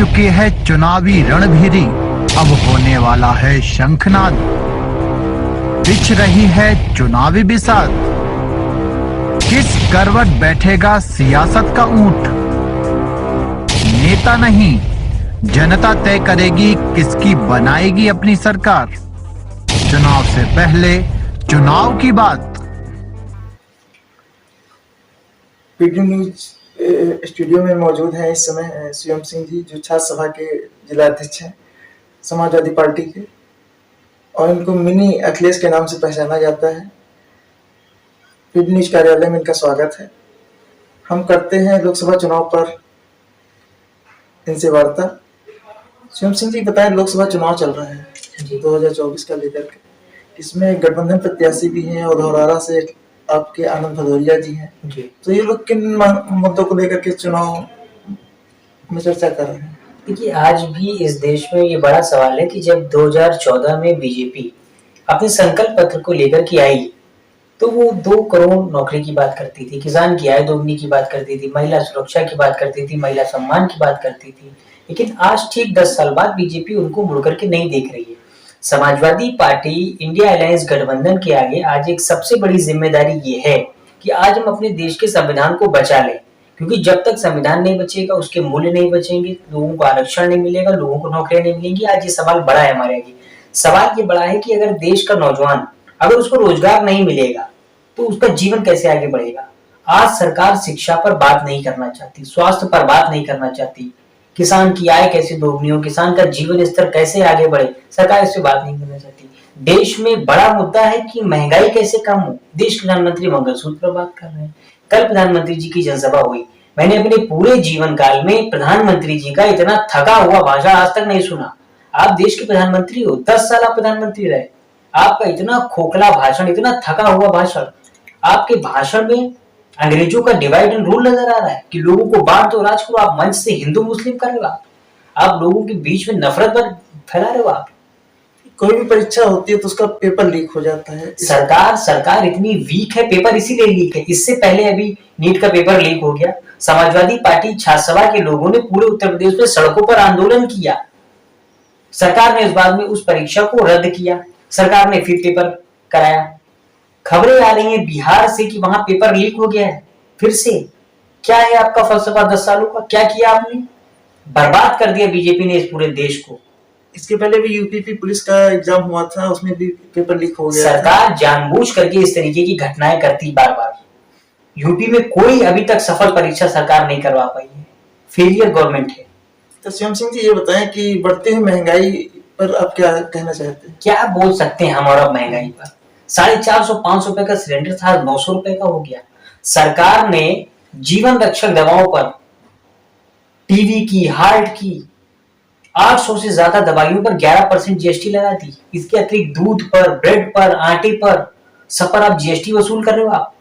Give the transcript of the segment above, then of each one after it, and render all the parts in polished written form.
चुकी है चुनावी रणभेरी, अब होने वाला है शंखनाद। बिछ रही है चुनावी बिसात, किस करवट बैठेगा सियासत का ऊंट। नेता नहीं, जनता तय करेगी किसकी बनाएगी अपनी सरकार। चुनाव से पहले चुनाव की बात। पीडी न्यूज स्टूडियो में मौजूद है इस समय सीएम सिंह जी, जो छात्र सभा के जिला अध्यक्ष हैं समाजवादी पार्टी के, और इनको मिनी अखिलेश के नाम से पहचाना जाता है। पीडी न्यूज कार्यालय में इनका स्वागत है। हम करते हैं लोकसभा चुनाव पर इनसे वार्ता। सीएम सिंह जी बताएं, लोकसभा चुनाव चल रहा है 2024 का लेकर के, इसमें गठबंधन प्रत्याशी भी हैं और धौरहरा से आपके आनंद भदौरिया जी हैं जी। तो ये लोग किन मुद्दों को लेकर के चुनाव में चर्चा कर रहे हैं? देखिए, आज भी इस देश में ये बड़ा सवाल है कि जब 2014 में बीजेपी अपने संकल्प पत्र को लेकर के आई तो वो 2 करोड़ नौकरी की बात करती थी, किसान की आय दोगुनी की बात करती थी, महिला सुरक्षा की बात करती थी, महिला सम्मान की बात करती थी। लेकिन आज ठीक 10 साल बाद बीजेपी उनको मुड़ करके नहीं देख रही है। समाजवादी पार्टी इंडिया अलायंस गठबंधन के आगे आज एक सबसे बड़ी जिम्मेदारी ये है कि आज हम अपने देश के संविधान को बचा लें, क्योंकि जब तक संविधान नहीं बचेगा उसके मूल्य नहीं बचेंगे, लोगों को आरक्षण नहीं मिलेगा, लोगों को नौकरियां नहीं मिलेंगी। आज ये सवाल बड़ा है हमारे आगे। सवाल ये बड़ा है कि अगर देश का नौजवान अगर उसको रोजगार नहीं मिलेगा तो उसका जीवन कैसे आगे बढ़ेगा। आज सरकार शिक्षा पर बात नहीं करना चाहती, स्वास्थ्य पर बात नहीं करना चाहती, किसान की आय कैसे दोगुनी हो, किसान का जीवन स्तर कैसे आगे बढ़े, सरकार इससे बात नहीं करना चाहती। देश में बड़ा मुद्दा है कि महंगाई कैसे कम हो, देश के प्रधानमंत्री मंगलसूत्र पर बात कर रहे हैं। कल प्रधानमंत्री जी की जनसभा हुई, मैंने अपने पूरे जीवन काल में प्रधानमंत्री जी का इतना थका हुआ भाषण आज तक नहीं सुना। आप देश के प्रधानमंत्री हो, 10 साल आप प्रधानमंत्री रहे, आपका इतना खोखला भाषण, इतना थका हुआ भाषण, आपके भाषण में अंग्रेजों का डिवाइड एंड रूल नजर आ रहा है कि लोगों को बांट दो, राज करो। आप मंच से हिंदू मुस्लिम कर रहे हो, आप लोगों के बीच में नफरत पर फैला रहे हो। आप कोई भी परीक्षा होती है तो उसका पेपर लीक हो जाता है। सरकार इतनी वीक है, पेपर इसीलिए लीक है। इससे पहले अभी नीट का पेपर लीक हो गया। समाजवादी पार्टी छात्र सभा के लोगों ने पूरे उत्तर प्रदेश में सड़कों पर आंदोलन किया। सरकार ने इस बात में उस परीक्षा को रद्द किया, सरकार ने फिर पेपर कराया। खबरें आ रही हैं बिहार से कि वहां पेपर लीक हो गया है फिर से। क्या है आपका फलसफा 10 सालों का? क्या किया आपने? बर्बाद कर दिया बीजेपी ने इस पूरे देश को। इसके पहले भी यूपी पुलिस का एग्जाम हुआ था, उसमें भी पेपर लीक हो गया। सरकार जानबूझ करके इस तरीके की घटनाएं करती बार बार। यूपी में कोई अभी तक सफल परीक्षा सरकार नहीं करवा पाई है, फेलियर गवर्नमेंट है। तो सीएम सिंह जी ये बताएं कि बढ़ती हुई महंगाई पर आप क्या कहना चाहते हैं? क्या बोल सकते हैं हम और अब महंगाई पर? 450-500 रुपए का सिलेंडर था, 900 रुपए का हो गया। सरकार ने जीवन रक्षक दवाओं पर, टीवी की, हार्ट की, 800 से ज्यादा दवाइयों पर 11% जीएसटी लगा दी। इसके अतिरिक्त दूध पर, ब्रेड पर, आटे पर, सब पर आप जीएसटी वसूल कर रहे हो आप।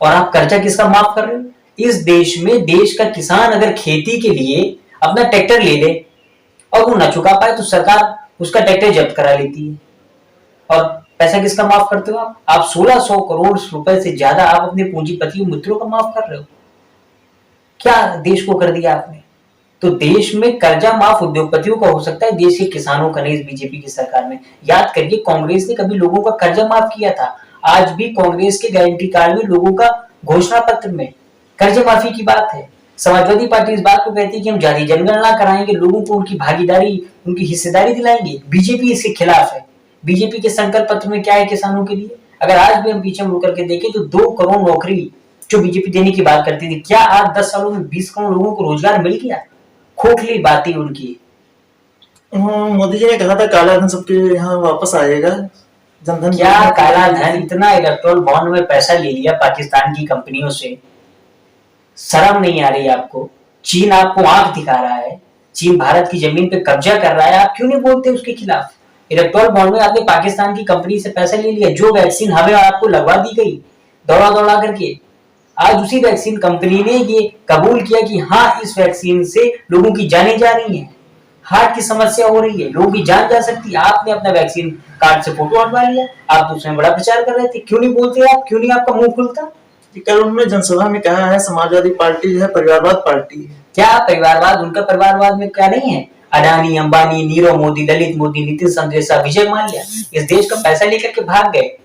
और आप कर्जा किसका माफ कर रहे हो? इस देश में देश का किसान अगर खेती के लिए अपना ट्रैक्टर ले ले और वो न चुका पाए तो सरकार उसका ट्रैक्टर जब्त करा लेती है। और पैसा किसका माफ करते हो आप 1600 करोड़ रुपए से ज्यादा आप अपने पूंजीपतियों मित्रों का माफ कर रहे हो। क्या देश को कर दिया आपने? तो देश में कर्जा माफ उद्योगपतियों का हो सकता है, देश के किसानों का नहीं। इस बीजेपी की सरकार में याद करिए, कांग्रेस ने कभी लोगों का कर्जा माफ किया था? आज भी कांग्रेस के गारंटी कार्ड में लोगों का घोषणा पत्र में कर्जा माफी की बात है। समाजवादी पार्टी इस बात को कहती है कि हम जाति जनगणना कराएंगे, लोगों को उनकी भागीदारी, उनकी हिस्सेदारी दिलाएंगे। बीजेपी इसके खिलाफ है। बीजेपी के संकल्प पत्र में क्या है किसानों के लिए? अगर आज भी हम पीछे मुड़ करके देखें तो 2 करोड़ नौकरी जो बीजेपी देने की बात करती थी, क्या आज 10 सालों में 20 करोड़ लोगों को रोजगार मिल गया? खोखली बातें उनकी। मोदी जी ने कहा था काला धन सबके यहाँ वापस आएगा। जनधन क्या काला धन? इतना इलेक्ट्रोल बॉन्ड में पैसा ले लिया पाकिस्तान की कंपनियों से, शर्म नहीं आ रही आपको? चीन आपको आंख दिखा रहा है, चीन भारत की जमीन पे कब्जा कर रहा है, आप क्यों नहीं बोलते उसके खिलाफ? इलेक्ट्रोल बॉन्ड में आपने पाकिस्तान की कंपनी से पैसा ले लिया, जो वैक्सीन हमें आपको लगवा दी गई दौड़ा दौड़ा करके। आज उसी वैक्सीन कंपनी ने ये कबूल किया कि हाँ, इस वैक्सीन से लोगों की जानें जा रही हैं, हार्ट की समस्या हो रही है, लोगों की जान जा सकती है। आपने अपना वैक्सीन कार्ड से फोटो हटवा लिया, आप तो उसमें बड़ा प्रचार कर रहे थे। क्यों नहीं बोलते आप? क्यों नहीं आपका मुंह खुलता? कल उन्होंने जनसभा में कहा है समाजवादी पार्टी जो है परिवारवाद पार्टी है। क्या परिवारवाद, उनका परिवारवाद में क्या नहीं है? अडानी, अंबानी, नीरव मोदी, ललित मोदी, नितिन संदेशा, विजय माल्या इस देश का पैसा लेकर के भाग गए।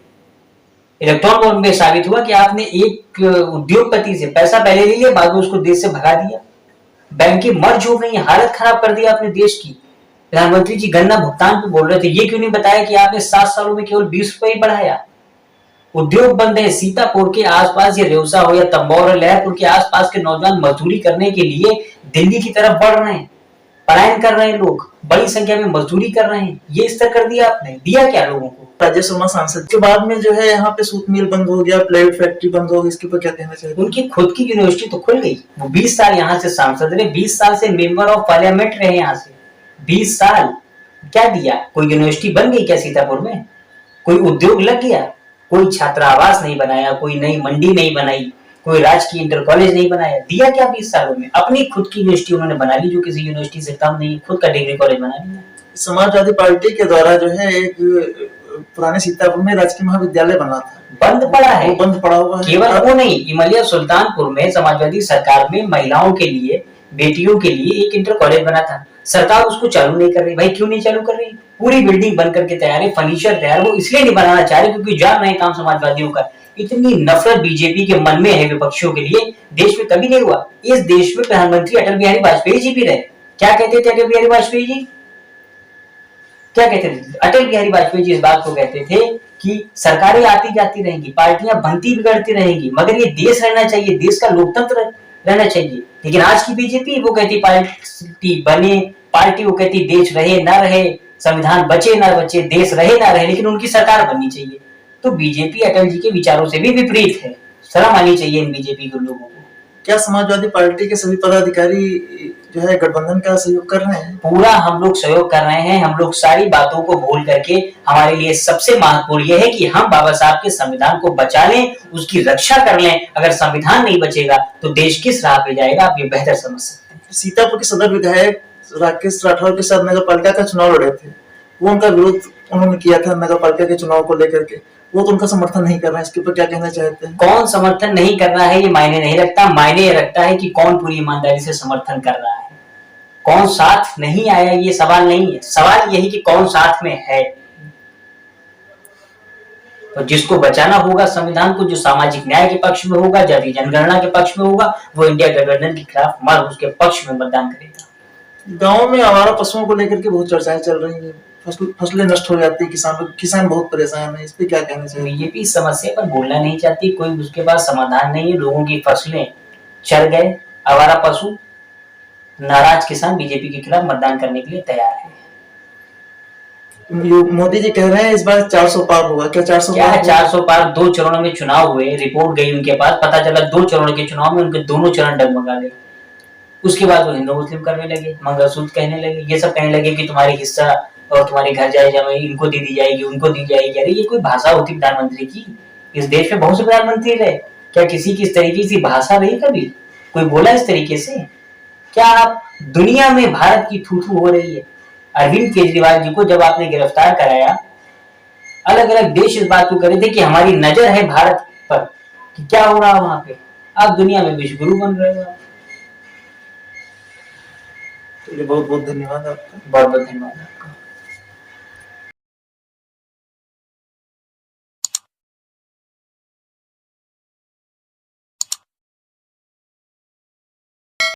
इलेक्ट्रॉन बॉम्ब में साबित हुआ कि आपने एक उद्योगपति से पैसा पहले ले लिया, बाद में उसको देश से भगा दिया। बैंकें मर्ज हो गई, हालत खराब कर दिया आपने देश की। प्रधानमंत्री जी गन्ना भुगतान पे बोल रहे थे, ये क्यों नहीं बताया कि आपने 7 सालों में केवल 20 रुपए ही बढ़ाया। उद्योग बंद है। सीतापुर के आसपास, या रेवसा हो या तंबौर और लहरपुर के आसपास के नौजवान मजदूरी करने के लिए दिल्ली की तरफ बढ़ रहे हैं, पलायन कर रहे हैं, लोग बड़ी संख्या में मजदूरी कर रहे हैं। ये स्तर कर दिया आपने, दिया क्या लोगों को? राज्य सभा सांसद के बाद में जो है यहाँ पे सूत मिल बंद हो गया, प्लाईवुड फैक्ट्री बंद हो गई, इसके ऊपर क्या कहना चाहिए? उनकी खुद की यूनिवर्सिटी तो खुल गई। वो 20 साल यहाँ से सांसद रहे, 20 साल से मेंबर ऑफ पार्लियामेंट रहे यहाँ से। 20 साल क्या दिया? कोई यूनिवर्सिटी बन गई क्या सीतापुर में? कोई उद्योग लग गया? कोई छात्रावास नहीं बनाया, कोई नई मंडी नहीं बनाई, कोई राजकीय इंटर कॉलेज नहीं बनाया। दिया क्या 20 सालों में? अपनी खुद की यूनिवर्सिटी उन्होंने बना ली, जो किसी यूनिवर्सिटी से कम नहीं, खुद का डिग्री कॉलेज बना लिया। समाजवादी पार्टी के द्वारा जो है एक पुराने सीतापुर में राजकीय महाविद्यालय बना था, बंद पड़ा है। वो बंद पड़ा हुआ है। केवल वो नहीं, इमलिया सुल्तानपुर में समाजवादी सरकार में महिलाओं के लिए, बेटियों के लिए एक इंटर कॉलेज बना था। सरकार उसको चालू नहीं कर रही। भाई क्यों नहीं चालू कर रही? पूरी बिल्डिंग बन करके तैयार है, फर्नीचर तैयार, वो इसलिए नहीं बनाना चाह रहे क्योंकि जान रहे काम समाजवादियों का। इतनी नफरत बीजेपी के मन में है विपक्षियों के लिए, देश में कभी नहीं हुआ। इस देश में प्रधानमंत्री अटल बिहारी वाजपेयी जी भी रहे। क्या कहते थे अटल बिहारी वाजपेयी जी? क्या कहते थे? अटल बिहारी वाजपेयी जी इस बात को कहते थे कि सरकारें आती जाती रहेंगी, पार्टियां बनती बिगड़ती रहेंगी, मगर ये देश रहना चाहिए, देश का लोकतंत्र रहना चाहिए। लेकिन आज की बीजेपी वो कहती पार्टी बने, पार्टी वो कहती देश रहे ना रहे, संविधान बचे ना बचे, देश रहे ना रहे, लेकिन उनकी सरकार बननी चाहिए। तो बीजेपी अटल जी के विचारों से भी विपरीत है। शर्म आनी चाहिए इन बीजेपी के लोगों को। क्या समाजवादी पार्टी के सभी पदाधिकारी जो है गठबंधन का सहयोग कर रहे हैं? पूरा हम लोग सहयोग कर रहे हैं। हम लोग सारी बातों को भूल करके, हमारे लिए सबसे महत्वपूर्ण यह है कि हम बाबा साहब के संविधान को बचा लें, उसकी रक्षा कर लें। अगर संविधान नहीं बचेगा तो देश किस राह पे जाएगा, आप ये बेहतर समझ सकते हैं। सीतापुर के सदर विधायक राकेश राठौर के साथ नगर पालिका का चुनाव लड़े थे, वो उनका विरोध उन्होंने किया था नगर पालिका के चुनाव को लेकर के, वो तो उनका समर्थन नहीं कर रहा है। इसके ऊपर क्या कहना चाहते हैं? कौन समर्थन नहीं कर रहा है ये मायने नहीं रखता, मायने ये रखता है कि कौन पूरी ईमानदारी से समर्थन कर रहा है। कौन साथ नहीं आया ये सवाल नहीं है, सवाल यही कि कौन साथ में है। तो जिसको बचाना होगा संविधान को, जो सामाजिक न्याय के पक्ष में होगा, जाति जनगणना के पक्ष में होगा, वो इंडिया गठबंधन के खिलाफ मर्द उसके पक्ष में मतदान करेगा। गाँव में आवारा पशुओं को लेकर के बहुत चर्चाएं चल रही है, फसलें नष्ट हो जाती है, किसान बहुत परेशान है, इस पे क्या कहना चाहिए? बीजेपी इस समस्या पर बोलना नहीं चाहती, कोई उसके पास समाधान नहीं है। लोगों की फसलें चर गए, आवारा पशु, नाराज किसान बीजेपी के खिलाफ मतदान करने के लिए तैयार है। मोदी जी कह रहे हैं इस बार 400 पार होगा। क्या 400 क्या है 400 पार? 2 चरणों में चुनाव हुए, रिपोर्ट गई उनके पास, पता चला 2 चरणों के चुनाव में उनके दोनों चरण डगमगा गए। उसके बाद वो हिंदू मुस्लिम करने लगे, मंगलसूत्र कहने लगे, ये सब कहने लगे कि तुम्हारी हिस्सा और तुम्हारे घर जाए जमाई इनको दे दी जाएगी, उनको दी जाएगी। अरे ये कोई भाषा होती प्रधानमंत्री की? इस देश में बहुत से प्रधानमंत्री रहे, क्या किसी की इस तरीके की भाषा रही कभी? कोई बोला इस तरीके से? क्या आप दुनिया में भारत की थू-थू हो रही है। अरविंद केजरीवाल जी को जब आपने गिरफ्तार कराया, अलग अलग देश इस बात को कर रहे थे कि हमारी नजर है भारत पर कि क्या हो रहा है वहां पे। आप दुनिया में विश्वगुरु बन रहे हो। बहुत बहुत धन्यवाद आपका। बहुत बहुत धन्यवाद।